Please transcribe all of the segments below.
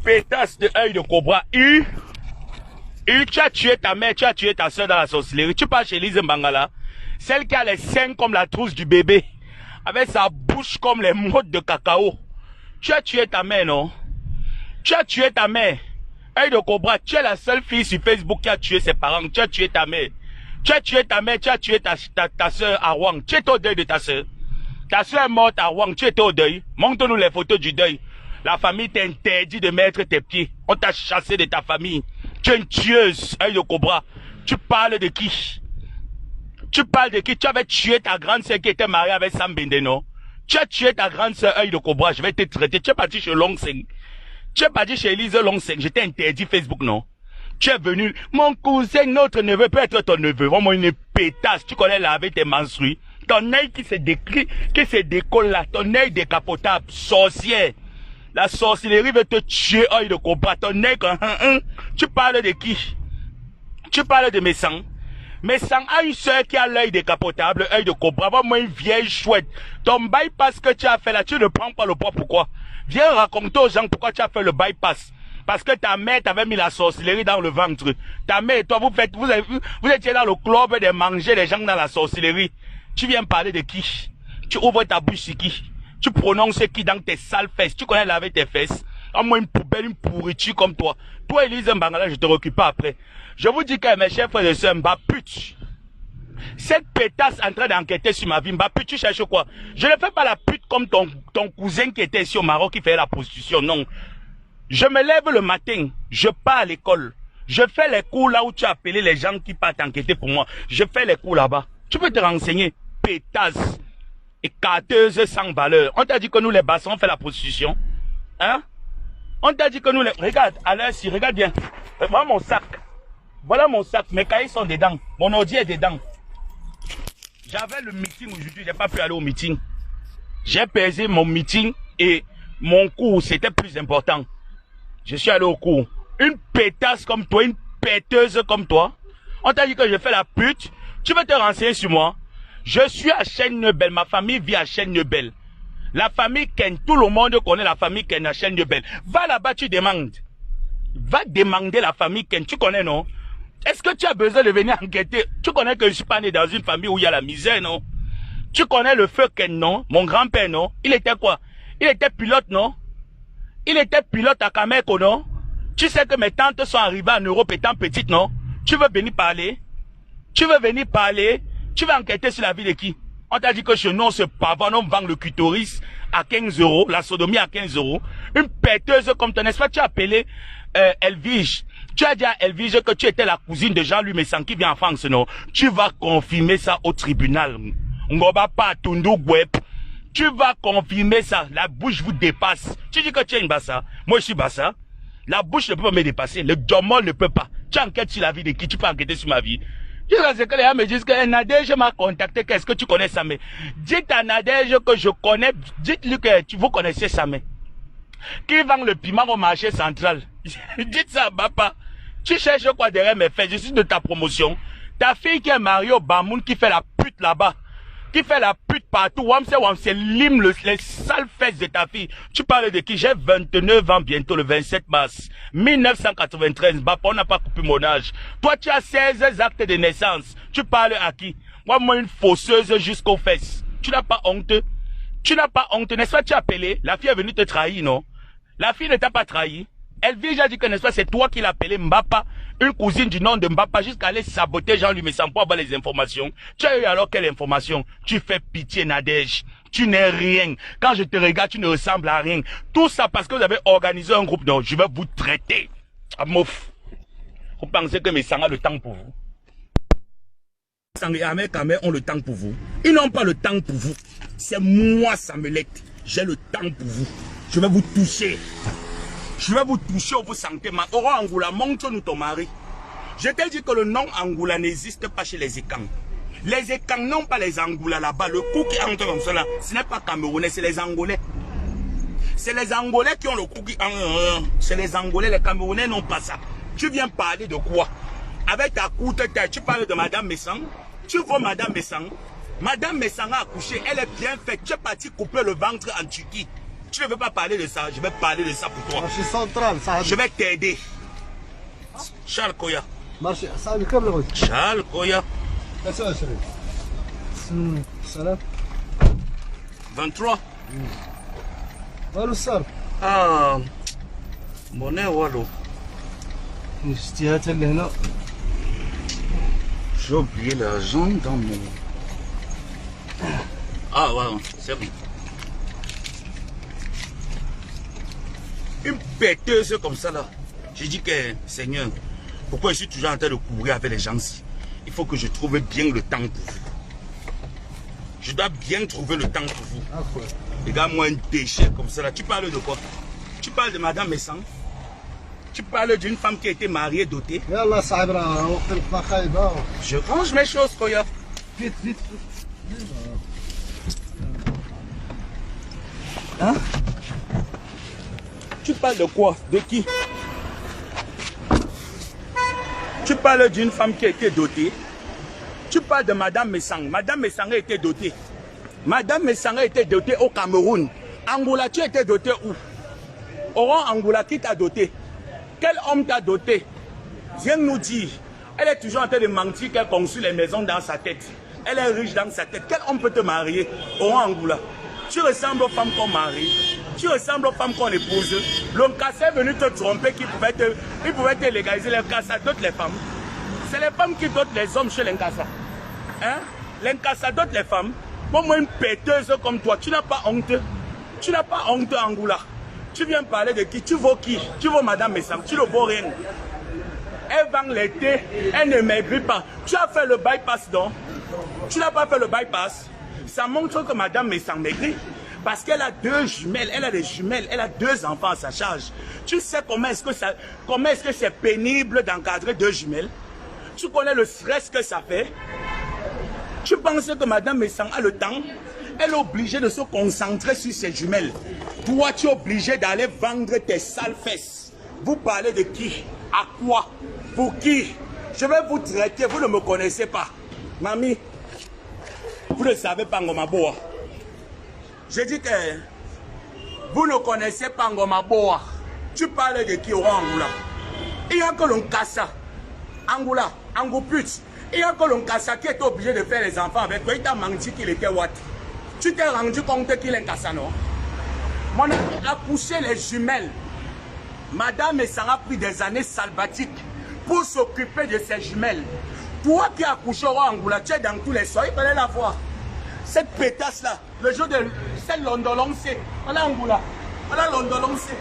Pétasse de œil de cobra. Tu as tué ta mère, tu as tué ta soeur dans la sorcellerie. Tu pars chez Lise Mbangala, celle qui a les seins comme la trousse du bébé, avec sa bouche comme les mottes de cacao. Tu as tué ta mère, non? Tu as tué ta mère. Œil de cobra, tu es la seule fille sur Facebook qui a tué ses parents. Tu as tué ta mère. Tu as tué ta mère, tu as tué ta soeur à Wang. Tu étais au deuil de ta soeur. Ta soeur est morte à Wang, tu étais au deuil. Montre-nous les photos du deuil. La famille t'interdit de mettre tes pieds. On t'a chassé de ta famille. Tu es une tueuse, œil de cobra. Tu parles de qui? Tu parles de qui? Tu avais tué ta grande sœur qui était mariée avec Sam Bendeno. Tu as tué ta grande sœur, œil de cobra. Je vais te traiter. Tu es parti chez Longseng. Tu es parti chez Elise Longseng. Je t'ai interdit Facebook, non? Tu es venu. Mon cousin, notre neveu peut être ton neveu. Vraiment une pétasse. Tu connais laver tes menstrues. Ton œil qui se décolle là. Ton œil décapotable. Sorcière. La sorcellerie veut te tuer, œil de cobra. Ton œil, tu parles de qui? Tu parles de mes sangs. Mes sangs a une soeur qui a l'œil décapotable, œil de cobra. Vraiment une vieille chouette. Ton bypass que tu as fait là, tu ne prends pas le poids. Pourquoi? Viens raconter aux gens pourquoi tu as fait le bypass. Parce que ta mère t'avait mis la sorcellerie dans le ventre. Ta mère et toi, vous étiez dans le club de manger les gens dans la sorcellerie. Tu viens parler de qui? Tu ouvres ta bouche sur qui? Tu prononces qui dans tes sales fesses? Tu connais laver tes fesses? À moi une poubelle, une pourriture comme toi. Toi, Elise Mbangala, je te récupère après. Je vous dis que mes chers frères et sœurs, m'a pute. Cette pétasse en train d'enquêter sur ma vie, m'a pute, tu cherches quoi? Je ne fais pas la pute comme ton cousin qui était ici au Maroc qui fait la prostitution, non. Je me lève le matin, je pars à l'école. Je fais les cours là où tu as appelé les gens qui partent enquêter pour moi. Je fais les cours là-bas. Tu peux te renseigner. Pétasse et carteuse sans valeur. On t'a dit que nous les bassons, on fait la prostitution. Hein? On t'a dit que nous les... Regarde, allez-y, regarde bien. Voilà mon sac. Voilà mon sac. Mes cahiers sont dedans. Mon ordi est dedans. J'avais le meeting aujourd'hui, j'ai pas pu aller au meeting. J'ai pesé mon meeting et mon cours, c'était plus important. Je suis allé au cours. Une pétasse comme toi, une péteuse comme toi. On t'a dit que je fais la pute. Tu veux te renseigner sur moi? Je suis à Chêne-Belle. Ma famille vit à Chêne-Belle. La famille Ken, tout le monde connaît la famille Ken à Chêne-Belle. Va là-bas, tu demandes. Va demander la famille Ken. Tu connais, non? Est-ce que tu as besoin de venir enquêter? Tu connais que je suis pas né dans une famille où il y a la misère, non? Tu connais le feu Ken, non? Mon grand-père, non? Il était quoi? Il était pilote, non? Il était pilote à Cameco, non? Tu sais que mes tantes sont arrivées en Europe étant petites, non? Tu veux venir parler? Tu veux venir parler? Tu vas enquêter sur la vie de qui? On t'a dit que chez nous, on se pavane, on vend le clitoris à 15 €, la sodomie à 15 €. Une péteuse comme toi, n'est-ce pas? Tu as appelé Elvige. Tu as dit à Elvige que tu étais la cousine de Jean-Louis Messan qui vient en France, non? Tu vas confirmer ça au tribunal. Ngoba pas Tundu Web. Tu vas confirmer ça. La bouche vous dépasse. Tu dis que tu es une bassa. Moi, je suis bassa. La bouche ne peut pas me dépasser. Le domol ne peut pas. Tu enquêtes sur la vie de qui? Tu peux enquêter sur ma vie. Jusqu'à ce que les gens me disent que Nadège m'a contacté. Qu'est-ce que tu connais Samé? Dites à Nadège que je connais. Dites-lui que vous connaissez Samé. Qui vend le piment au marché central? Dites ça, papa. Tu cherches quoi derrière mes fesses? Je suis de ta promotion. Ta fille qui est mariée au Bamoun qui fait la pute là-bas. Qui fait la pute partout. Wamse lime les sales fesses de ta fille. Tu parles de qui? J'ai 29 ans bientôt, le 27 mars 1993. Papa, on n'a pas coupé mon âge. Toi, tu as 16 actes de naissance. Tu parles à qui? Moi, une fausseuse jusqu'aux fesses. Tu n'as pas honte? Tu n'as pas honte, n'est-ce pas? Tu as appelé. La fille est venue te trahir, non? La fille ne t'a pas trahi. Elvige a dit que, n'est-ce pas, c'est toi qui l'as appelé Mbapa, une cousine du nom de Mbapa, jusqu'à aller saboter Jean-Louis Messan pour avoir les informations. Tu as eu alors quelle information? Tu fais pitié, Nadège. Tu n'es rien. Quand je te regarde, tu ne ressembles à rien. Tout ça parce que vous avez organisé un groupe. Non, je vais vous traiter. Ah, mouf. Vous pensez que Messan a le temps pour vous? Messan et Ahmed Kamer ont le temps pour vous. Ils n'ont pas le temps pour vous. C'est moi, Samuelette. J'ai le temps pour vous. Je vais vous toucher. Je vais vous toucher, vous sentez mal. Oro Angoula, montre-nous ton mari. Je t'ai dit que le nom Angoula n'existe pas chez les Ekang. Les Ekang n'ont pas les Angoula là-bas. Le coup qui entre comme cela, ce n'est pas Camerounais, c'est les Angolais. C'est les Angolais qui ont le coup qui... C'est les Angolais, les Camerounais n'ont pas ça. Tu viens parler de quoi? Avec ta courte tête, tu parles de Madame Messan. Tu vois Madame Messan. Madame Messanga a accouché, elle est bien faite. Tu es parti couper le ventre en Turquie. Tu ne veux pas parler de ça, je vais parler de ça pour toi. Marché central, ça. Je vais t'aider. Charles Koya. Marché, ça le câble. Charles Koya. Qu'est-ce que c'est? Ça 23. Voilà le sar. Ah. Monnaie Wallo. J'ai oublié l'argent dans mon... Ah ouais, c'est bon. Une péteuse comme ça là. J'ai dit que, Seigneur, pourquoi je suis toujours en train de courir avec les gens ici? Il faut que je trouve bien le temps pour vous. Je dois bien trouver le temps pour vous. Ah, quoi? Regarde-moi un déchet comme ça là. Tu parles de quoi? Tu parles de Madame Messang? Tu parles d'une femme qui a été mariée, dotée? Je range mes choses, Koya. Vite, vite. Hein? Tu parles de quoi? De qui? Tu parles d'une femme qui a été dotée. Tu parles de Madame Messang. Madame Messang a été dotée. Madame Messang a été dotée au Cameroun. Angola, tu as été dotée où? Oran Angola, qui t'a doté? Quel homme t'a doté? Viens nous dire. Elle est toujours en train de mentir qu'elle construit les maisons dans sa tête. Elle est riche dans sa tête. Quel homme peut te marier? Oran Angola. Tu ressembles aux femmes qu'on marie. Tu ressembles aux femmes qu'on épouse. L'homme cassé est venu te tromper il pouvait te légaliser. L'Incassa dote les femmes. C'est les femmes qui dotent les hommes chez l'Incassa. Hein? L'Incassa dote les femmes. Moi, une péteuse comme toi, tu n'as pas honte. Tu n'as pas honte, Angoula. Tu viens parler de qui? Tu vaux qui? Tu vaux Madame Messang. Tu ne vaux rien. Elle vend l'été. Elle ne maigrit pas. Tu as fait le bypass, donc. Tu n'as pas fait le bypass. Ça montre que Madame Messang maigrit. Parce qu'elle a 2 jumelles. Elle a des jumelles. Elle a 2 enfants à sa charge. Tu sais comment est-ce que c'est pénible d'encadrer 2 jumelles? Tu connais le stress que ça fait? Tu penses que Madame Messang a le temps? Elle est obligée de se concentrer sur ses jumelles. Toi, tu es obligé d'aller vendre tes sales fesses. Vous parlez de qui? À quoi? Pour qui? Je vais vous traiter. Vous ne me connaissez pas. Mamie, vous ne savez pas Ngomaboa. J'ai dit que vous ne connaissez pas Ngomaboa. Tu parles de qui au Angoula? Il y a que l'on casse. Angoula, Angoput. Il y a que l'on casse qui est obligé de faire les enfants avec toi. Il t'a menti qu'il était what? Tu t'es rendu compte qu'il est cassé, non? Mon ami a poussé les jumelles. Madame Messang a pris des années sabbatiques pour s'occuper de ses jumelles. Toi qui as accouché au Angoula, tu es dans tous les soins, il fallait la voir. Cette pétasse-là, le jour de cette Londoloncé, voilà Angoula, voilà Londoloncé.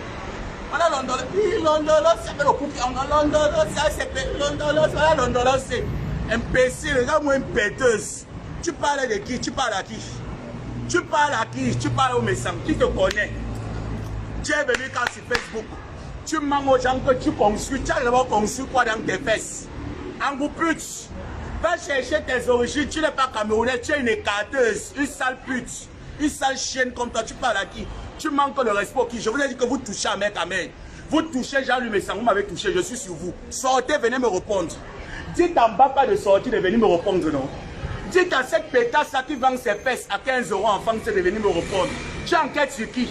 Voilà Londoloncé, c'est le coup qui voilà Londoloncé. Imbécile, regarde-moi une péteuse. Tu parles de qui? Tu parles à qui? Tu parles à qui? Tu parles au Messang, qui te connaît? Tu es venu quand sur Facebook. Tu mens aux gens que tu construis. Tu as d'abord construit quoi dans tes fesses? Angou pute. Va chercher tes origines. Tu n'es pas camerounais. Tu es une écarteuse. Une sale pute. Une sale chienne comme toi. Tu parles à qui? Tu manques de respect qui? Je vous ai dit que vous touchez à mec à mec. Vous touchez Jean-Louis Messang. Vous m'avez touché. Je suis sur vous. Sortez, venez me répondre. Dites en bas pas de sortir, de venir me répondre, non? Dites à cette pétasse-là qui vend ses fesses à 15 € en France de venir me répondre. Tu enquêtes sur qui?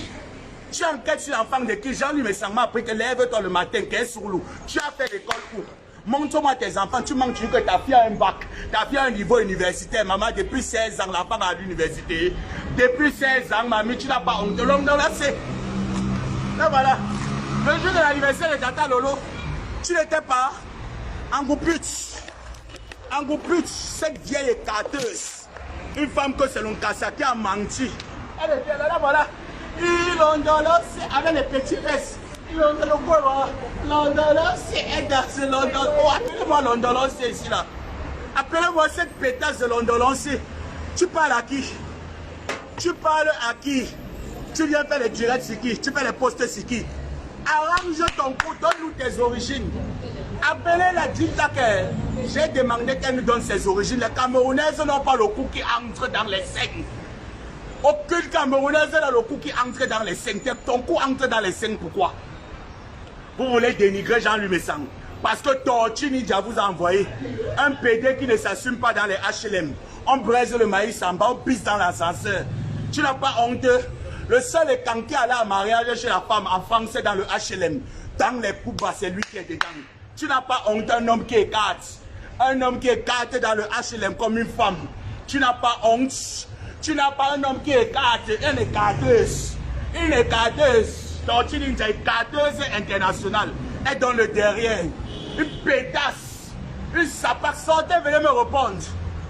Tu enquêtes sur l'enfant de qui? Jean-Louis Messang m'a appris que lève-toi le matin, qu'est sur l'eau. Tu as fait l'école où? Montre-moi tes enfants. Tu manques que ta fille a un bac. Ta fille a un niveau universitaire. Maman, depuis 16 ans, l'enfant va à l'université. Depuis 16 ans, mamie, tu n'as pas honte. L'homme dans la c'est. Là, voilà. Le jour de l'anniversaire de Tata Lolo, tu n'étais pas en goupute. En goupute, cette vieille écarteuse. Une femme que c'est l'Onkassa qui a menti. Elle était là, voilà. Il l'ondoloncé avec les petits fesses. Il l'ondoloncé est dans ce l'ondoloncé. Oh, appelez-moi l'ondoloncé ici là. Appelez-moi cette pétasse de l'ondoloncé. Tu parles à qui? Tu parles à qui? Tu viens faire les directs sur qui? Tu fais les posts sur qui? Arrange ton coup, donne-nous tes origines. Appelez-la, dites-la que j'ai demandé qu'elle nous donne ses origines. Les Camerounaises n'ont pas le coup qui entre dans les seins. Aucune Camerounaise n'a le coup qui entre dans les seins. Ton coup entre dans les seins, pourquoi? Vous voulez dénigrer Jean-Louis Messang. Parce que Tortue Ninja vous a envoyé un PD qui ne s'assume pas dans les HLM. On braise le maïs en bas, on pisse dans l'ascenseur. Tu n'as pas honte. Le seul écanqué à la mariage chez la femme en France, c'est dans le HLM. Dans les poubas, c'est lui qui est dedans. Tu n'as pas honte, un homme qui écarte. Un homme qui écarte dans le HLM comme une femme. Tu n'as pas honte. Tu n'as pas un homme qui écarte, une écarteuse. Une écarteuse. Tortue Ninja, écarteuse internationale. Elle donne le derrière. Une pétasse. Une sapate. Sortez, venez me répondre.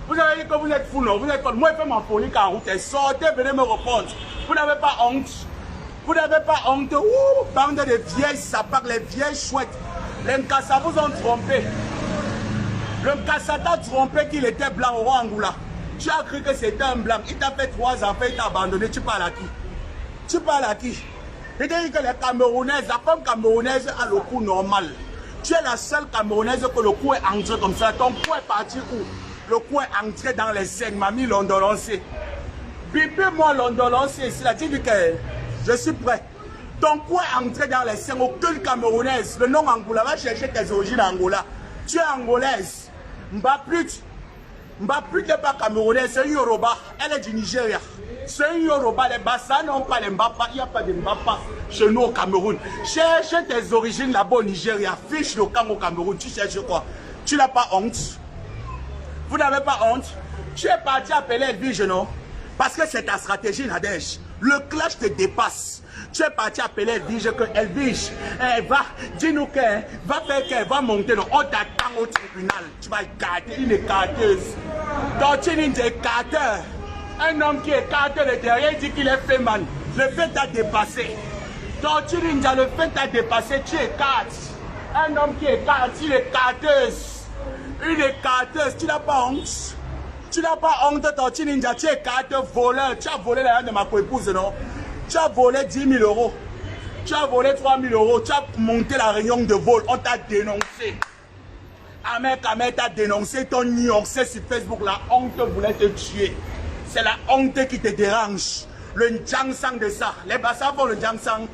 Vous avez dit que vous êtes fou, non? Vous êtes folle. Moi, je fais ma folie en route. Sortez, venez me répondre. Vous n'avez pas honte. Vous n'avez pas honte. Ouh, bande de vieilles sapates, les vieilles chouettes. Les Nkassa vous ont trompé. Le Nkassa t'a trompé qu'il était blanc au Angoula. Tu as cru que c'était un blanc. Il t'a fait 3 enfants, il t'a abandonné. Tu parles à qui? Tu parles à qui? Il t'a dit que les Camerounaises, la femme camerounaise a le cou normal. Tu es la seule Camerounaise que le cou est entré comme ça. Ton cou est parti où? Le cou est entré dans les seins. Mamie l'ondolancé. Bipez-moi l'ondolancé ici. Là, tu dis que je suis prêt. Ton cou est entré dans les seins. Aucune Camerounaise. Le nom Angola. Va chercher tes origines Angola. Tu es angolaise. Mbaplut n'est pas camerounaise, c'est une Yoruba. Elle est du Nigeria. C'est une Yoruba. Les Bassa n'ont pas les Mbapa. Il n'y a pas de Mbapa chez nous au Cameroun. Cherche tes origines là-bas au Nigeria. Fiche le camp au Cameroun. Tu cherches quoi? Tu n'as pas honte? Vous n'avez pas honte? Tu es parti appeler Elvige, non? Parce que c'est ta stratégie, Nadège. Le clash te dépasse. Tu es parti appeler Elvige que Elvige, va, dis-nous qu'elle va faire qu'elle va monter. On t'attend au tribunal. Tu vas écarter une écarteuse. Tortue Ninja écarteur. Un homme qui écarte le derrière dit qu'il est fait mal. Le fait t'a dépassé. Tortue Ninja, le fait t'a dépassé. Tu écartes. Un homme qui écarte, il est écarteuse. Une écarteuse. Tu n'as pas honte? Tu n'as pas honte, Tortue Ninja. Tu écartes voleur. Tu as volé la reine de ma co-épouse, non? Tu as volé 10 000 euros. Tu as volé 3 000 euros. Tu as monté la réunion de vol. On t'a dénoncé. Ahmed t'a dénoncé. Ton New York sur Facebook. La honte voulait te tuer. C'est la honte qui te dérange. Le Njangsang de ça. Les Bassa font le Njangsang.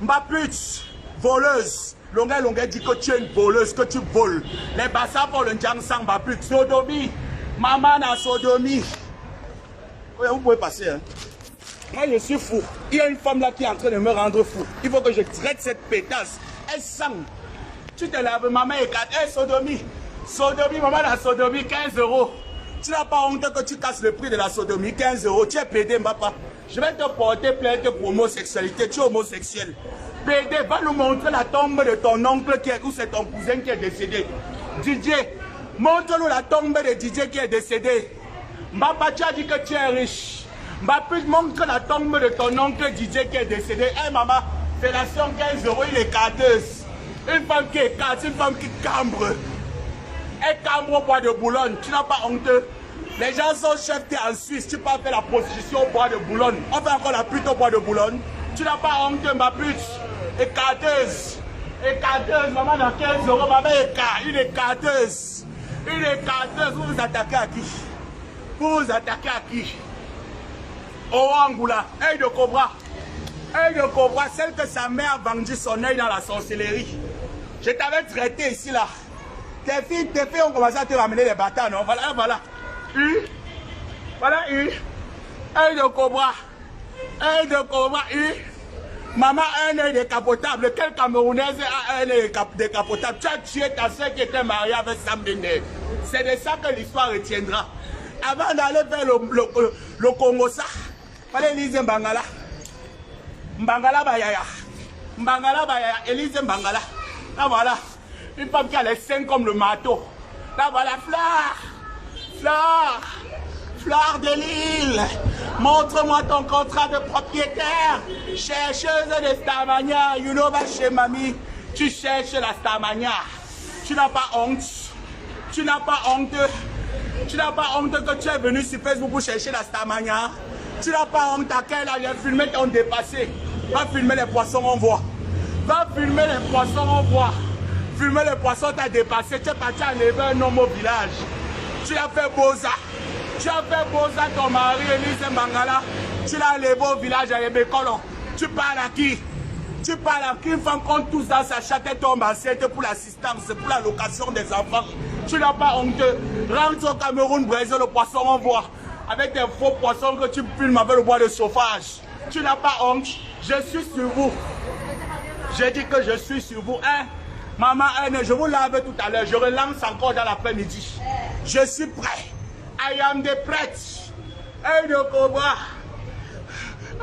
Mbaput, voleuse. Longue dit que tu es une voleuse, que tu voles. Les Bassa font le Njangsang. Mbaput. Sodomie. Maman a sodomie. Oui, vous pouvez passer, hein. Moi, je suis fou. Il y a une femme là qui est en train de me rendre fou. Il faut que je traite cette pétasse. Elle sent. Tu te laves, maman écarte. Hey, sodomie. Sodomie, maman, la sodomie, 15 euros. Tu n'as pas honte que tu casses le prix de la sodomie, 15 euros. Tu es pédé, papa. Je vais te porter plainte pour homosexualité. Tu es homosexuel. Pédé, va nous montrer la tombe de ton oncle qui est, ou c'est ton cousin qui est décédé. Didier, montre-nous la tombe de Didier qui est décédé. Papa, tu as dit que tu es riche. Mbaput, montre la tombe de ton oncle Didier qui est décédé. Hé, maman, fellation 15 euros, il est carteuse. Une femme qui écarte, une femme qui cambre. Elle cambre au bois de Boulogne. Tu n'as pas honte? Les gens sont chefs, tu es en Suisse. Tu peux faire la prostitution au bois de Boulogne. On fait encore la pute au bois de Boulogne. Tu n'as pas honte, Mbaput? Écarteuse. Écarteuse, maman, dans 15 euros, maman écarte. Une écarteuse. Une écarteuse. Vous vous attaquez à qui? Vous vous attaquez à qui? Oh Angoula, œil de cobra. Œil de cobra, celle que sa mère a vendu son œil dans la sorcellerie. Je t'avais traité ici là. Tes filles ont commencé à te ramener les bâtards, non? Voilà, voilà. Voilà, œil de cobra. Œil de cobra, Maman a un œil décapotable. Quelle Camerounaise a un œil décapotable? Tu as tué ta soeur qui était mariée avec Sam Dende. C'est de ça que l'histoire retiendra. Avant d'aller vers le Congo, ça. Fallait Elise Mbangala. Mbangala Bayaya. Mbangala Bayaya. Elise Mbangala. Là voilà. Une femme qui a les seins comme le marteau. Là voilà. Fleur de l'île. Montre-moi ton contrat de propriétaire. Chercheuse de Starmania. You know va chez mamie. Tu cherches la Starmania. Tu n'as pas honte. Tu n'as pas honte. Tu n'as pas honte que tu es venu sur Facebook pour chercher la Starmania. Tu n'as pas honte à quel âge les filmés t'ont dépassé. Va filmer les poissons, on voit. Va filmer les poissons, on voit. Filmer les poissons, t'as dépassé. Tu es parti enlever un homme au village. Tu as fait Boza. Tu as fait Boza, ton mari, Elise Mbangala. Tu l'as enlevé au village à Yébékolon. Tu parles à qui? Tu parles à qu'une femme compte tous dans sa chatte et tombe enceinte pour l'assistance, pour la location des enfants. Tu n'as pas honteux. Rentre au Cameroun, Brésil, le poisson on voit. Avec des faux poissons que tu filmes avec le bois de chauffage. Tu n'as pas honte. Je suis sur vous. J'ai dit que je suis sur vous. Hein? Maman, je vous lave tout à l'heure. Je relance encore dans l'après-midi. Je suis prêt. I am the prête. Hey de cobra.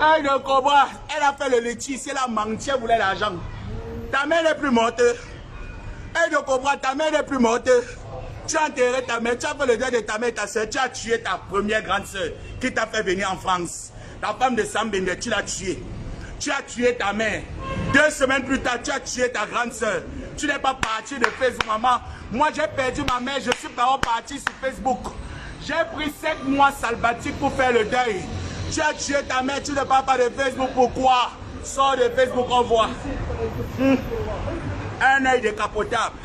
Hey de cobra. Elle a fait le laitier. C'est la mentière voulait l'argent. Ta mère n'est plus morte. Hey de cobra, ta mère n'est plus morte. Tu as enterré ta mère. Tu as fait le deuil de ta mère et ta soeur. Tu as tué ta première grande soeur qui t'a fait venir en France. La femme de Sambende, tu l'as tuée. Tu as tué ta mère. 2 semaines plus tard, tu as tué ta grande soeur. Tu n'es pas parti de Facebook, maman. Moi, j'ai perdu ma mère. Je suis pas parti sur Facebook. J'ai pris 7 mois salbatiques pour faire le deuil. Tu as tué ta mère. Tu ne parles pas de Facebook. Pourquoi? Sors de Facebook, on voit. Un œil décapotable.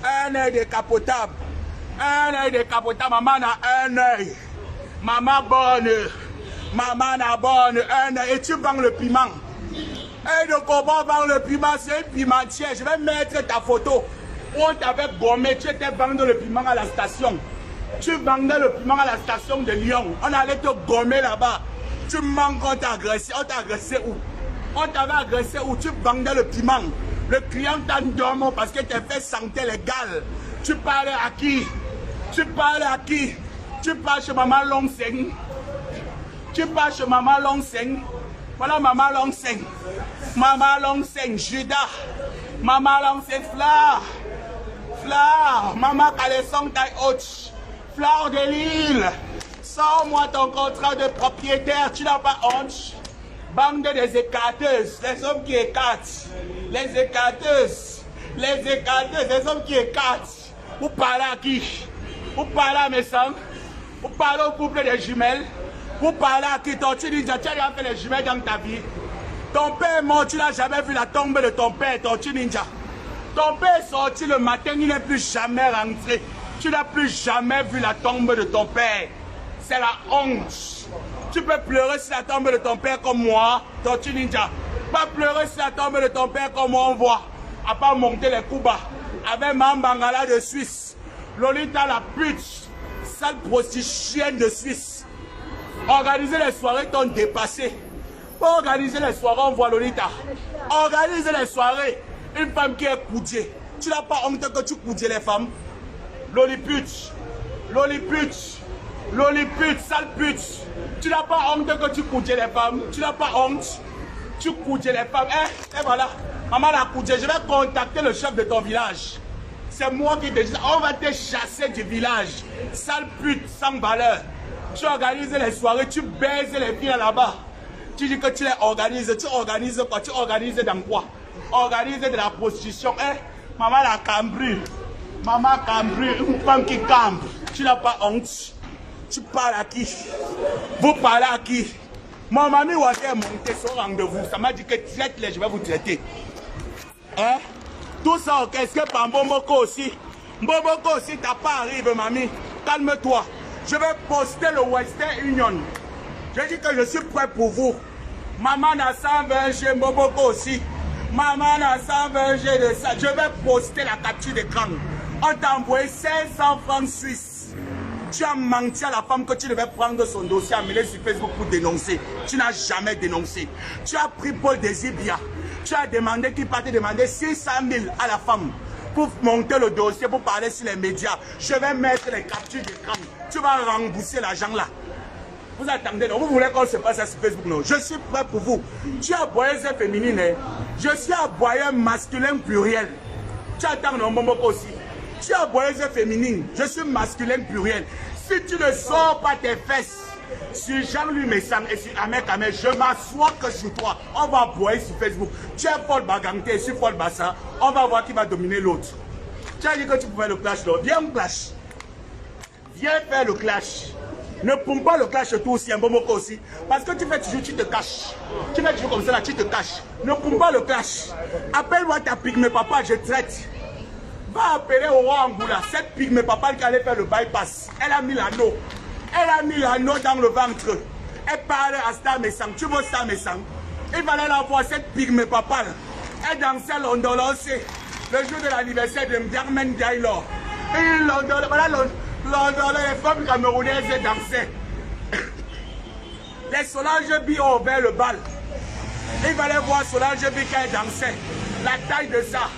Un œil décapotable. Un œil décapotable. Maman a un œil. Maman bonne. Maman a bonne. Un œil. Et tu vends le piment. Et de comment vendre le piment, c'est une pimentière. Je vais mettre ta photo. On t'avait gommé, tu étais vendre le piment à la station. Tu vendais le piment à la station de Lyon. On allait te gommer là-bas. Tu manques, on t'a agressé. On t'a agressé où? On t'avait agressé où? Tu vendais le piment. Le client t'a dormi parce que tu as fait santé légale. Tu parlais à qui? Tu parlais à qui? Tu parles chez maman Longseng. Tu parles chez maman Longseng. Voilà maman Longseng. Maman Longseng, Judas. Maman Longseng, Fleur. Fleur. Maman Caleçon taille haute. Fleur de l'île. Sors-moi ton contrat de propriétaire. Tu n'as pas honte. Bande des écarteuses. Les hommes qui écartent. Les écarteuses. Les écarteuses. Les hommes qui écartent. Vous parlez à qui? Vous parlez à mes sangs. Vous parlez au couple des jumelles. Vous parlez à qui? Tortue Ninja, tu as déjà fait les jumelles dans ta vie. Ton père est mort, tu n'as jamais vu la tombe de ton père, Tortue Ninja. Ton père est sorti le matin, il n'est plus jamais rentré. Tu n'as plus jamais vu la tombe de ton père. C'est la honte. Tu peux pleurer sur la tombe de ton père comme moi, Tortue Ninja. Pas pleurer sur la tombe de ton père comme moi, on voit. À part monter les coups bas. Avec Mambangala de Suisse. Lolita la pute. Sale prostituée de Suisse. Organiser les soirées t'ont dépassé. Pour organiser les soirées, on voit Lolita. Organiser les soirées, une femme qui est coudée. Tu n'as pas honte que tu coudies les femmes? Lolipute. Lolipute. Lolipute, sale pute. Tu n'as pas honte que tu coudis les femmes? Tu n'as pas honte? Tu coudis les femmes. Et voilà. Maman l'a coudé. Je vais contacter le chef de ton village. C'est moi qui te dis. On va te chasser du village. Sale pute, sans valeur. Tu organises les soirées, tu baises les filles là-bas. Tu dis que tu les organises. Tu organises quoi? Tu organises dans quoi? Organise de la prostitution. Maman la cambrue. Maman cambrue. Une femme qui cambre. Tu n'as pas honte. Tu parles à qui? Vous parlez à qui? Mon mamie Ouaké est montée sur rendez-vous. Ça m'a dit que traite-les, je vais vous traiter. Hein? Tout ça orchestré par Mbomoko aussi. Mbomoko aussi, t'as pas arrivé, mamie. Calme-toi. Je vais poster le Western Union. Je dis que je suis prêt pour vous. Maman a 120 G, Mbomoko aussi. Maman a 120 G de ça. Je vais poster la capture d'écran. On t'a envoyé 500 francs suisses. Tu as menti à la femme que tu devais prendre son dossier, amener sur Facebook pour dénoncer. Tu n'as jamais dénoncé. Tu as pris Paul Désibia. Tu as demandé qu'il partait demander 600 000 à la femme pour monter le dossier, pour parler sur les médias. Je vais mettre les captures d'écran. Tu vas rembourser l'argent là. Vous attendez, non? Vous voulez qu'on se passe sur Facebook? Non, je suis prêt pour vous. Tu as aboyeuse féminine, hein? Je suis aboyeur masculin pluriel. Tu attends, non, Momoko aussi. Tu as aboyeuse féminine, je suis masculin pluriel. Si tu ne sors pas tes fesses sur Jean-Louis Messang et sur Ahmed Kamel, je m'assois que sur toi. On va aboyer sur Facebook. Tu es Paul Bagante et sur Paul Bassa. On va voir qui va dominer l'autre. Tu as dit que tu pouvais le clash, là. Viens au clash. Viens faire le clash. Ne pompe pas le clash toi aussi, un bon mot aussi. Parce que tu fais toujours, tu te caches. Tu fais toujours comme ça là, tu te caches. Ne pompe pas le clash. Appelle-moi ta pygmée papa, je traite. Va appeler au roi Angoula. Cette pygmée papa qui allait faire le bypass. Elle a mis l'anneau. Elle a mis l'anneau dans le ventre. Elle parle à Star Messang. Tu veux Star Messang? Il fallait la voir, cette pygmée papale. Elle dansait l'ondolosé le jour de l'anniversaire de Mdiarmen Diaylor. Et voilà les femmes camerounaises dansaient. Les Solange Bi ont ouvert le bal. Il fallait voir Solange Bi quand elle dansait. La taille de ça.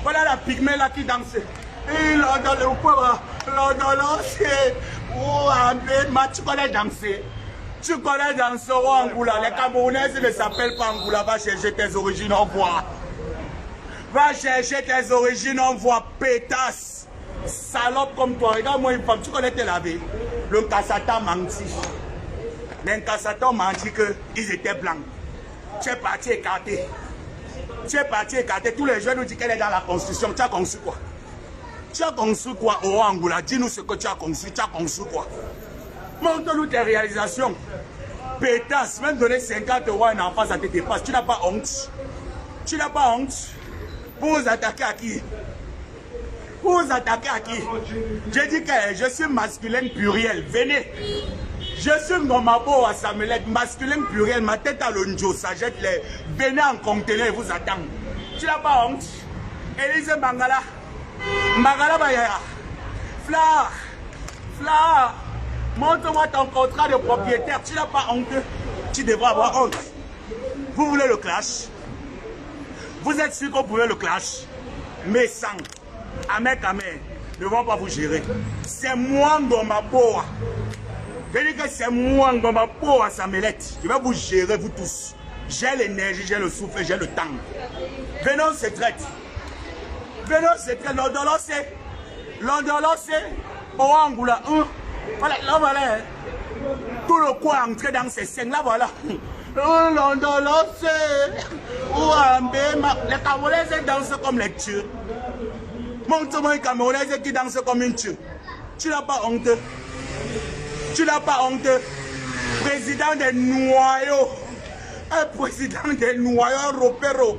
Voilà la pygmée là qui dansait. Et l'ondolosé. Oh, tu connais danser. Tu connais danser au Angoula. Les Camerounaises ne s'appellent pas Angoula. Va chercher tes origines, on voit. Va chercher tes origines, on voit. Pétasse. Salope comme toi. Regarde-moi une femme. Tu connais tes laver. Le Kassata menti. Les Kassata ont menti qu'ils étaient blancs. Tu es parti écarté. Tu es parti écarté. Tous les jeunes nous disent qu'elle est dans la construction. Tu as conçu quoi? Tu as conçu quoi au Angoula? Dis-nous ce que tu as conçu. Tu as conçu quoi? Montre-nous tes réalisations. Pétasse, même donner 50 € à un enfant, ça te dépasse. Tu n'as pas honte. Tu n'as pas honte. Pour vous attaquer à qui? Pour vous attaquer à qui? J'ai dit que je suis masculin pluriel. Venez. Je suis Ngomabo à Samelette, masculin pluriel. Ma tête à l'onjo, ça jette les. Venez en conteneur et vous attendre. Tu n'as pas honte. Élise Mangala. Mangala Bayaya. Fla. Montre-moi ton contrat de propriétaire. Tu n'as pas honte. Tu devrais avoir honte. Vous voulez le clash? Vous êtes sûr que vous pouvez le clash? Mais sans. Amen, ne vont pas vous gérer. C'est moi Ngomabo. Je dis que c'est moi Ngomabo à Samelette. Je vais vous gérer, vous tous. J'ai l'énergie, j'ai le souffle, j'ai le temps. Venons se traite. Venons se traite. L'ondolosé. Au Angoula 1. Voilà, là voilà. Tout le coin entré dans ces scènes là, voilà. L'ondolosé. Les Camerounais dansent comme les Turcs. Montre-moi un Camerounais qui danse comme une Turque. Tu n'as pas honte. Tu n'as pas honte. Président des noyaux. Un président des noyaux Ropero.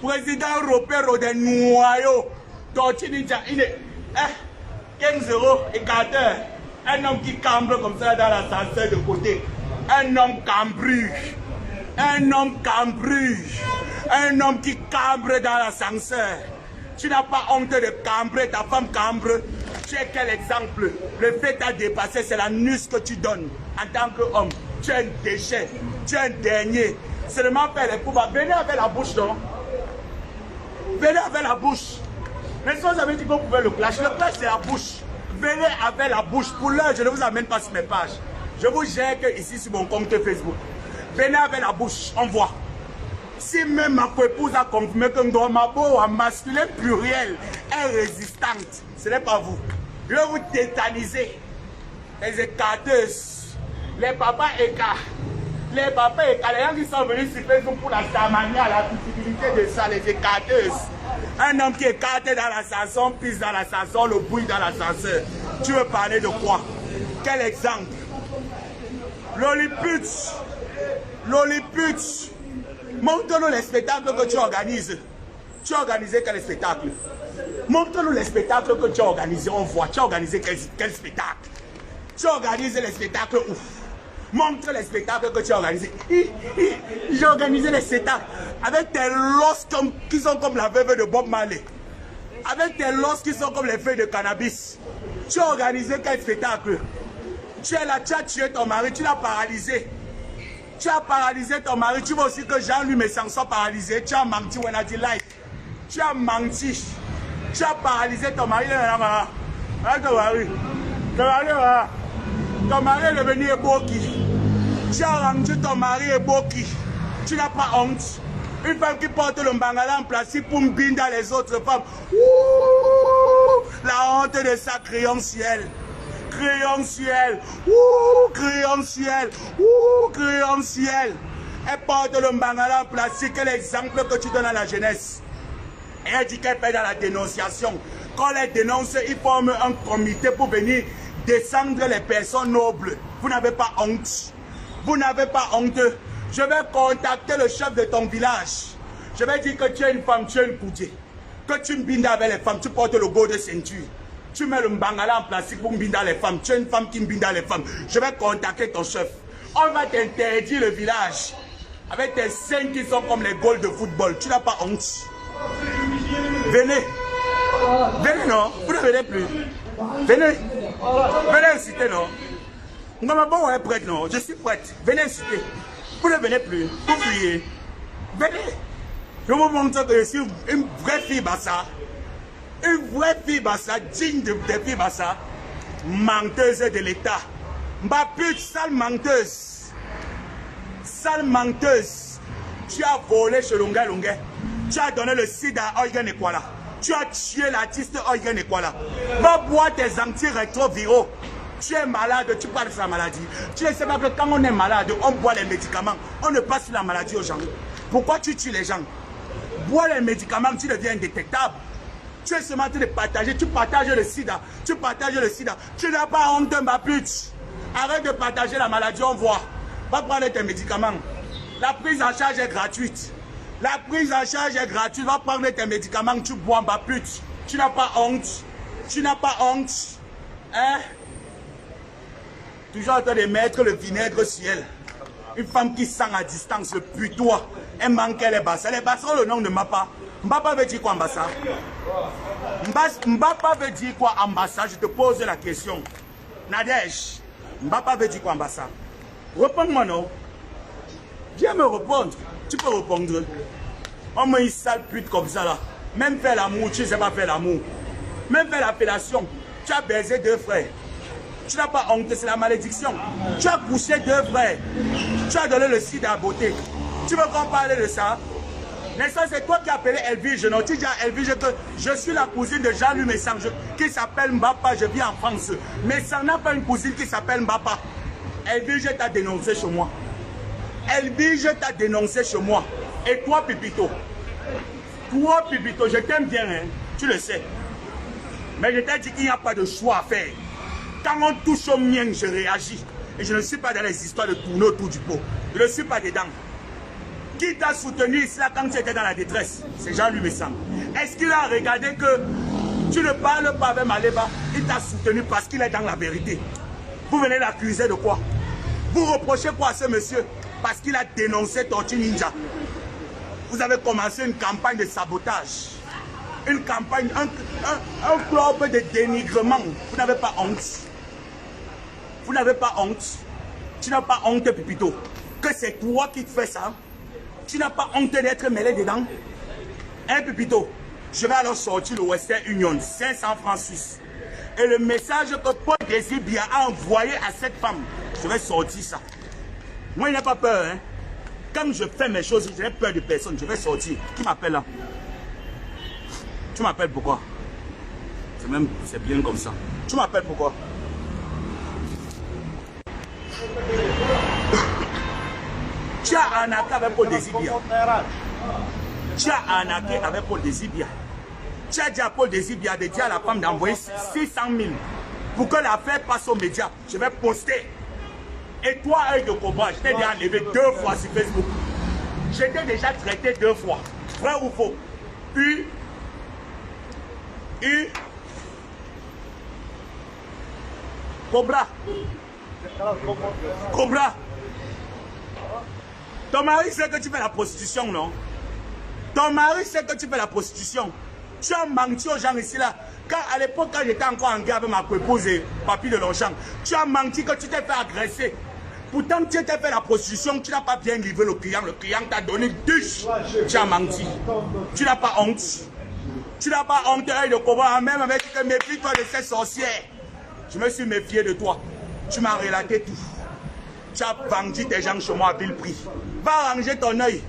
Président Ropero des noyaux. Tortinija, il est 15 € et 4 heures. Un homme qui cambre comme ça dans l'ascenseur de côté. Un homme cambré. Un homme cambré. Un homme qui cambre dans l'ascenseur. Tu n'as pas honte de cambrer, ta femme cambre. Tu es quel exemple? Le fait t'a dépassé, c'est la nuce que tu donnes en tant qu'homme. Tu es un déchet, tu es un dernier. Seulement faire les pouvoirs. Venez avec la bouche, non? Venez avec la bouche. Mais si vous avez dit que vous pouvez le clash c'est la bouche. Venez avec la bouche. Pour l'heure, je ne vous amène pas sur mes pages. Je vous gère que ici sur mon compte Facebook. Venez avec la bouche, on voit. Si même ma épouse a confirmé que Ngomabo en masculin pluriel est résistante, ce n'est pas vous. Je vais vous tétaniser. Les écarteuses, les papas écarts, les papas écarts, les gens qui sont venus sur Facebook pour la samania, la visibilité de ça, les écarteuses. Un homme qui écarte dans l'ascenseur, pisse dans l'ascenseur, le bruit dans l'ascenseur. Tu veux parler de quoi? Quel exemple? Loliput. Montre-nous les spectacles que tu organises. Tu as organisé quel spectacle? Montre-nous les spectacles que tu as organisés. On voit. Tu as organisé quel spectacle? Tu organises les spectacles ouf. Montre les spectacles que tu as organisés. J'ai organisé les spectacles avec tes losses qui sont comme la veuve de Bob Marley. Avec tes losses qui sont comme les feuilles de cannabis. Tu as organisé quel spectacle? Tu es là, tu as tué ton mari, tu l'as paralysé. Tu as paralysé ton mari. Tu veux aussi que Jean-Louis Messan soit paralysé. Tu as menti when I did life. Tu as menti. Tu as paralysé ton mari. Ton mari est devenu Eboki. Tu as rendu ton mari Eboki. Tu n'as pas honte. Une femme qui porte le mbangala en plastique pour mbinda les autres femmes. Ouh, la honte de ça, crayon ciel. Crayon ciel. Ouh, crayon ciel. Ouh, crayon ciel. Elle porte le mbangala en plastique. Quel exemple que tu donnes à la jeunesse? Et elle dit qu'elle fait dans la dénonciation. Quand elle dénonce, ils forment un comité pour venir descendre les personnes nobles. Vous n'avez pas honte. Vous n'avez pas honte. Je vais contacter le chef de ton village. Je vais dire que tu es une femme, tu es une poutier. Que tu mbindes avec les femmes, tu portes le go de ceinture. Tu mets le mbangala en plastique pour mbinder les femmes. Tu es une femme qui mbinde les femmes. Je vais contacter ton chef. On va t'interdire le village. Avec tes seins qui sont comme les goals de football. Tu n'as pas honte. Venez. Venez, non? Vous ne venez plus. Venez. Venez inciter, non? Bon, on est prête, non? Je suis prête. Venez inciter. Vous ne venez plus. Vous fuyez. Venez. Je vous montre que je suis une vraie fille Bassa. Une vraie fille Bassa, digne des filles Bassa. Menteuse de l'État. Ma pute, sale menteuse. Sale menteuse. Tu as volé chez Lunga Lunga. Tu as donné le sida à Eugen Ekwala. Tu as tué l'artiste Eugen Ekwala. Va boire tes antirétroviraux. Tu es malade, tu parles de sa maladie. Tu ne sais pas que quand on est malade, on boit les médicaments. On ne passe la maladie aux gens. Pourquoi tu tues les gens? Bois les médicaments, tu deviens indétectable. Tu es seulement en train de partager. Tu partages le sida. Tu partages le sida. Tu n'as pas honte, ma pute. Arrête de partager la maladie, on voit. Va prendre tes médicaments. La prise en charge est gratuite. La prise en charge est gratuite. Va prendre tes médicaments, tu bois, ma pute. Tu n'as pas honte. Tu n'as pas honte. Hein? Toujours en train de mettre le vinaigre sur elle. Une femme qui sent à distance le putois. Elle manquait les bassins. Les bassins, le nom de Mbapa. Mbapa veut dire quoi, Mbassa? Mbapa veut dire quoi, Mbassa? Je te pose la question. Nadège, Mbapa veut dire quoi, Mbassa? Réponds-moi, non? Viens me répondre. Tu peux répondre. On met une sale pute comme ça, là. Même faire l'amour, tu ne sais pas faire l'amour. Même faire la fellation. Tu as baisé 2 frères. Tu n'as pas honte, c'est la malédiction. Tu as couché 2 frères. Tu as donné le sida à beauté. Tu veux qu'on parle de ça? Mais ça, c'est toi qui as appelé Elvige. Non, tu dis à Elvige que je suis la cousine de Jean-Louis Messang qui s'appelle Mbapa. Je vis en France. Mais ça n'a pas une cousine qui s'appelle Mbapa. Elvige t'a dénoncé chez moi. Elvige t'a dénoncé chez moi. Et toi, Pipito? Toi, Pipito, je t'aime bien, hein? Tu le sais. Mais je t'ai dit qu'il n'y a pas de choix à faire. Quand on touche au mien, je réagis. Et je ne suis pas dans les histoires de tourner autour du pot. Je ne suis pas dedans. Qui t'a soutenu ici là quand tu étais dans la détresse? C'est Jean-Louis Messang. Est-ce qu'il a regardé que tu ne parles pas avec Maléba? Il t'a soutenu parce qu'il est dans la vérité. Vous venez l'accuser de quoi? Vous reprochez quoi à ce monsieur? Parce qu'il a dénoncé Tortue Ninja. Vous avez commencé une campagne de sabotage. Une campagne, un club de dénigrement. Vous n'avez pas honte. Vous n'avez pas honte. Tu n'as pas honte, Pipito. Que c'est toi qui te fais ça. Tu n'as pas honte d'être mêlé dedans. Hein, Pipito? Je vais alors sortir le Western Union, 500 francs suisses. Et le message que Paul Désibia a envoyé à cette femme, je vais sortir ça. Moi, il n'a pas peur. Hein? Quand je fais mes choses, je n'ai peur de personne. Je vais sortir. Qui m'appelle là? Tu m'appelles pourquoi? C'est bien comme ça. Tu m'appelles pourquoi? Tu as arnaqué avec Paul Désibia. Tu as arnaqué avec Paul Désibia. Tu as dit à Paul Désibia de dire à la femme d'envoyer 600 000 pour que l'affaire passe aux médias. Je vais poster. Et toi, œil de cobra, je t'ai déjà enlevé 2 fois sur Facebook. Je t'ai déjà traité 2 fois. Vrai ou faux? Cobra. Cobra. Ton mari sait que tu fais la prostitution, non? Ton mari sait que tu fais la prostitution. Tu as menti aux gens ici là. Quand à l'époque, quand j'étais encore en guerre avec ma épouse et Papy de Longchamp, tu as menti que tu t'es fait agresser. Pourtant, tu t'es fait la prostitution, tu n'as pas bien livré le client. Le client t'a donné 2. Tu as menti. Tu n'as pas honte. Tu n'as pas honte, œil de cobra, même avec que méfie-toi de ces sorcières. Je me suis méfié de toi. Tu m'as relaté tout. Tu as vendu tes gens chez moi à vil prix. Va arranger ton œil.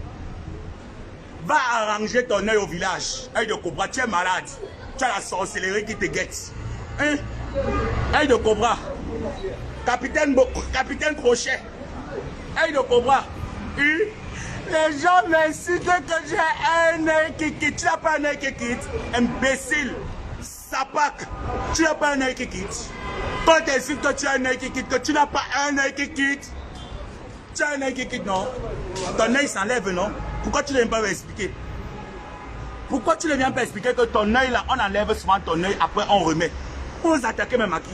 Va arranger ton œil au village. Œil de cobra, tu es malade. Tu as la sorcellerie qui te guette. Hein? Œil de cobra. Capitaine Crochet. Œil de cobra. Les gens m'insultent que j'ai un œil qui quitte. Tu n'as pas un œil qui quitte. Imbécile. Sapac. Tu n'as pas un œil qui quitte. Quand tu insultes que tu as un œil qui quitte, que tu n'as pas un œil qui quitte. Tu as un œil qui quitte, non? Ton œil s'enlève, non? Pourquoi tu ne viens pas m'expliquer? Pourquoi tu ne viens pas expliquer que ton œil là, on enlève souvent ton œil, après on remet? On vous attaque même à qui?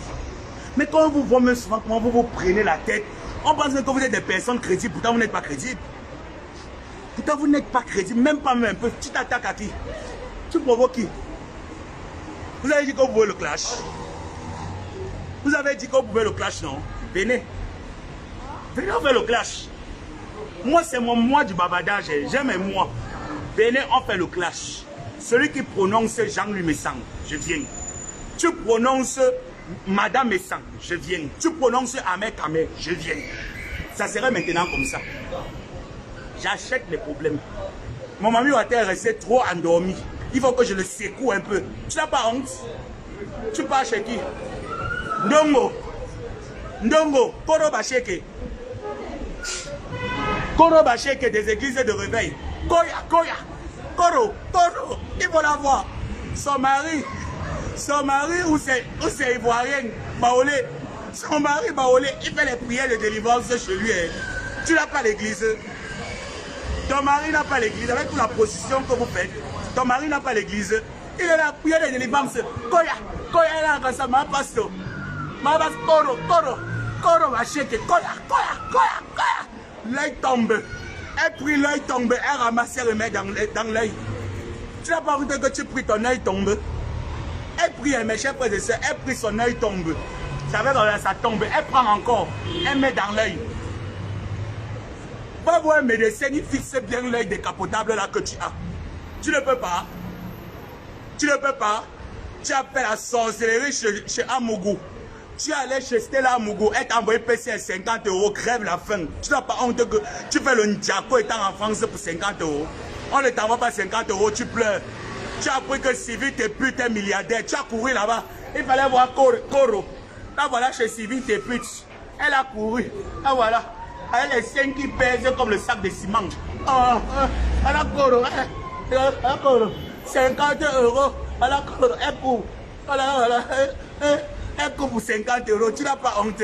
Mais quand on vous voit même souvent, comment vous vous prenez la tête, on pense que vous êtes des personnes crédibles, pourtant vous n'êtes pas crédibles. Pourtant, vous n'êtes pas crédible, même pas même un peu. Tu t'attaques à qui? Tu provoques qui? Vous avez dit que vous pouvez le clash. Vous avez dit que vous pouvez le clash, non? Venez. Venez, on fait le clash. Moi, c'est mon moi du babadage. J'aime moi. Venez, on fait le clash. Celui qui prononce Jean-Louis Messang, je viens. Tu prononces Madame Messang, je viens. Tu prononces Ahmed Kamé, je viens. Ça serait maintenant comme ça. J'achète les problèmes. Mon mamie est resté trop endormi. Il faut que je le secoue un peu. Tu n'as pas honte? Tu pars chez qui? Ndongo. Ndongo. Koro Bacheke. Koro Bacheke des églises de réveil. Koya, Koya. Koro, Koro. Il faut la voir. Son mari où c'est ivoirien, Baolé. Son mari Baolé, il fait les prières de délivrance chez lui. Hein. Tu n'as pas l'église. Ton mari n'a pas l'église. Avec toute la position que vous faites, ton mari n'a pas l'église. Il est là, prière de délivrance. Koya, Koya est là comme ça, ma pasto. Ma pasto, Koro, Koro, Koro va checker. Koya, Koya, Koya, Koya. L'œil tombe. Elle prie, l'œil tombe. Elle ramasse et remet dans l'œil. Tu n'as pas vu que tu pries, ton œil tombe. Elle prie, mes chers frères et sœurs, elle prie, son œil tombe. Ça veut dire ça tombe. Elle prend encore. Elle met dans l'œil. Va voir un médecin, il fixe bien l'œil décapotable là que tu as. Tu ne peux pas. Tu ne peux pas. Tu as fait la sorcellerie chez Amougou. Tu es allé chez Stella Amougou. Elle t'a envoyé PC à 50 €. Crève la faim. Tu n'as pas honte que tu fais le Ndiako étant en France pour 50 €. On ne t'envoie pas 50 €. Tu pleures. Tu as appris que Sylvie t'es pute, t'es milliardaire. Tu as couru là-bas. Il fallait voir Koro. Là voilà chez Sylvie t'es pute. Elle a couru. Là voilà. Elle les seins qui pèsent comme le sac de ciment. Elle a Koro. Elle Koro. 50 €. Elle a Koro. Elle court. Voilà. Elle court pour 50 €. Tu n'as pas honte.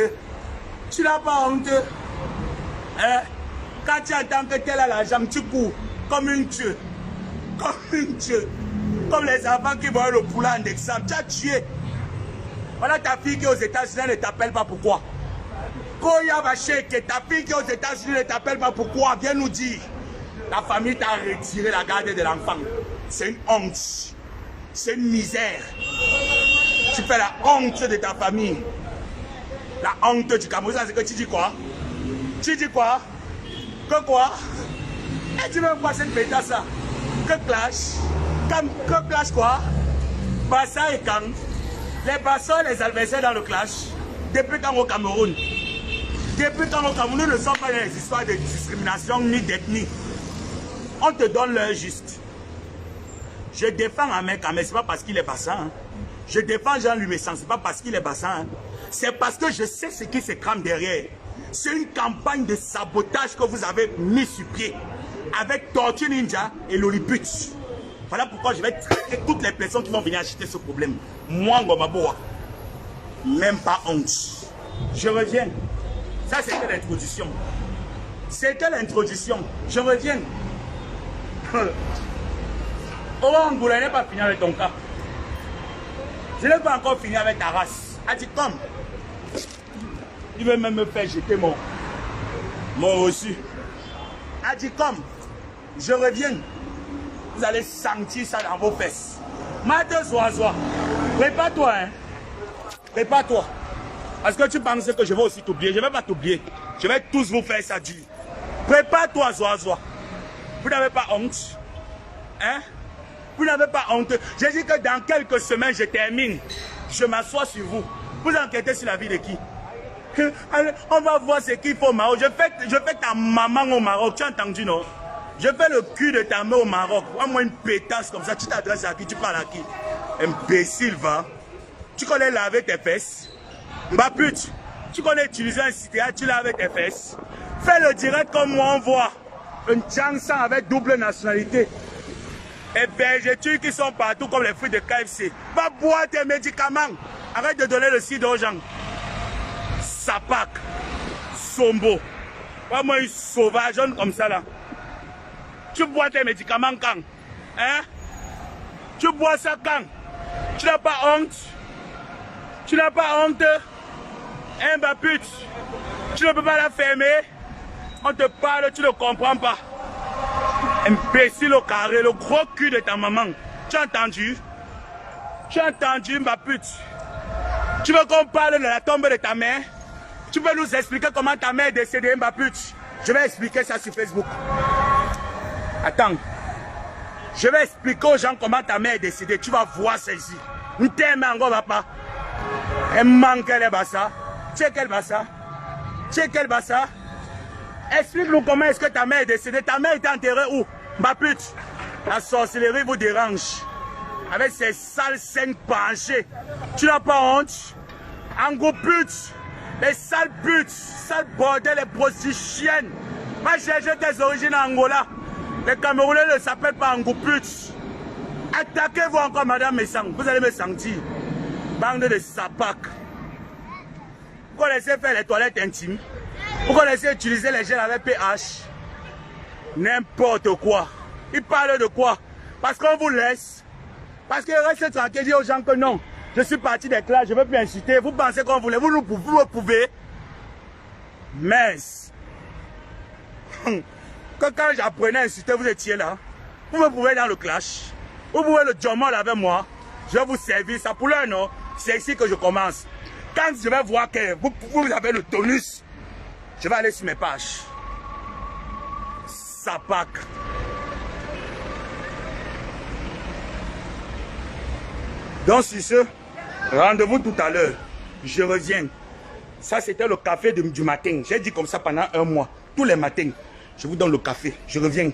Tu n'as pas honte. Hein? Quand tu attends que tel a l'argent, tu cours comme une dieu. Comme une dieu. Comme les enfants qui voient le poulet en exemple. Tu as tué. Voilà ta fille qui est aux États-Unis ne t'appelle pas pourquoi. Koya Bacheke, ta fille qui est aux États-Unis ne t'appelle pas pourquoi. Viens nous dire. La famille t'a retiré la garde de l'enfant. C'est une honte. C'est une misère. Tu fais la honte de ta famille. La honte du Cameroun. C'est que tu dis quoi? Tu dis quoi? Que quoi? Et tu veux quoi cette pétasse ça? Que clash? Que clash quoi? Bassa et Kang. Les Bassons et les adversaires dans le clash. Depuis quand au Cameroun? Depuis quand au Cameroun, nous ne sommes pas dans les histoires de discrimination ni d'ethnie. On te donne l'heure juste. Je défends un mec, mais ce n'est pas parce qu'il est Bassin. Hein. Je défends Jean-Louis Messang, ce n'est pas parce qu'il est Bassin. Hein. C'est parce que je sais ce qui se crame derrière. C'est une campagne de sabotage que vous avez mis sur pied. Avec Tortue Ninja et Loliput. Voilà pourquoi je vais traiter toutes les personnes qui vont venir acheter ce problème. Moi, Ngomaboa, même pas honte. Je reviens. Ça, c'était l'introduction. C'était l'introduction. Je reviens. Oh, Angoula n'est pas fini avec ton cas. Je n'ai pas encore fini avec ta race. A dit comme. Il veut même me faire jeter mon reçu. A dit comme. Je reviens. Vous allez sentir ça dans vos fesses. Mate Zoazoa. Prépare-toi, hein. Prépare-toi. Parce que tu penses que je vais aussi t'oublier. Je ne vais pas t'oublier. Je vais tous vous faire ça dur. Prépare-toi, Zoazoa. Vous n'avez pas honte. Hein? Vous n'avez pas honte. J'ai dit que dans quelques semaines, je termine. Je m'assois sur vous. Vous enquêtez sur la vie de qui? Allez, on va voir ce qu'il faut au Maroc. Je fais ta maman au Maroc. Tu as entendu, non? Je fais le cul de ta mère au Maroc. Moi, une pétasse comme ça. Tu t'adresses à qui? Tu parles à qui? Imbécile, va. Tu connais laver tes fesses? Bah pute. Tu connais utiliser un citron, tu laves tes fesses. Fais le direct comme moi, on voit. Un Tchangsan avec double nationalité. Et bergetures qui sont partout comme les fruits de KFC. Va boire tes médicaments. Arrête de donner le cidre aux gens. Sapak. Sombo. Pas moi, une sauvage comme ça là. Tu bois tes médicaments quand? Hein? Tu bois ça quand? Tu n'as pas honte? Tu n'as pas honte? Hein, ma pute? Tu ne peux pas la fermer? On te parle, tu ne comprends pas. Imbécile au carré, le gros cul de ta maman. Tu as entendu? Tu as entendu, ma pute? Tu veux qu'on parle de la tombe de ta mère? Tu veux nous expliquer comment ta mère est décédée, ma pute? Je vais expliquer ça sur Facebook. Attends. Je vais expliquer aux gens comment ta mère est décédée. Tu vas voir celle-ci. Nous t'aimons encore, papa. Elle manque les bassa. Tu sais quel bassa? Tu sais quel bassa? Explique-nous comment est-ce que ta mère est décédée. Ta mère était enterrée où? Ma pute. La sorcellerie vous dérange. Avec ces sales seins penchés. Tu n'as pas honte? En gros pute. Les sales putes. Sales bordel, les prostituées. Va chercher tes origines en Angola. Les Camerounais ne s'appellent pas en gros pute. Attaquez-vous encore, madame Messang. Vous allez me sentir. Bande de sapac. Vous connaissez faire les toilettes intimes. Vous connaissez utiliser les gels avec pH. N'importe quoi. Il parle de quoi? Parce qu'on vous laisse. Parce qu'il reste tranquille, dire aux gens que non. Je suis parti des classes, je ne veux plus inciter. Vous pensez qu'on voulait. Vous le pouvez. Mais que quand j'apprenais à insulter, vous étiez là. Vous me pouvez dans le clash. Vous pouvez le jommel avec moi. Je vais vous servir ça pour l'un, non? C'est ici que je commence. Quand je vais voir que vous avez le tonus, je vais aller sur mes pages. Sapac. Donc sur ce, rendez-vous tout à l'heure. Je reviens. Ça c'était le café du matin. J'ai dit comme ça pendant un mois. Tous les matins, je vous donne le café. Je reviens.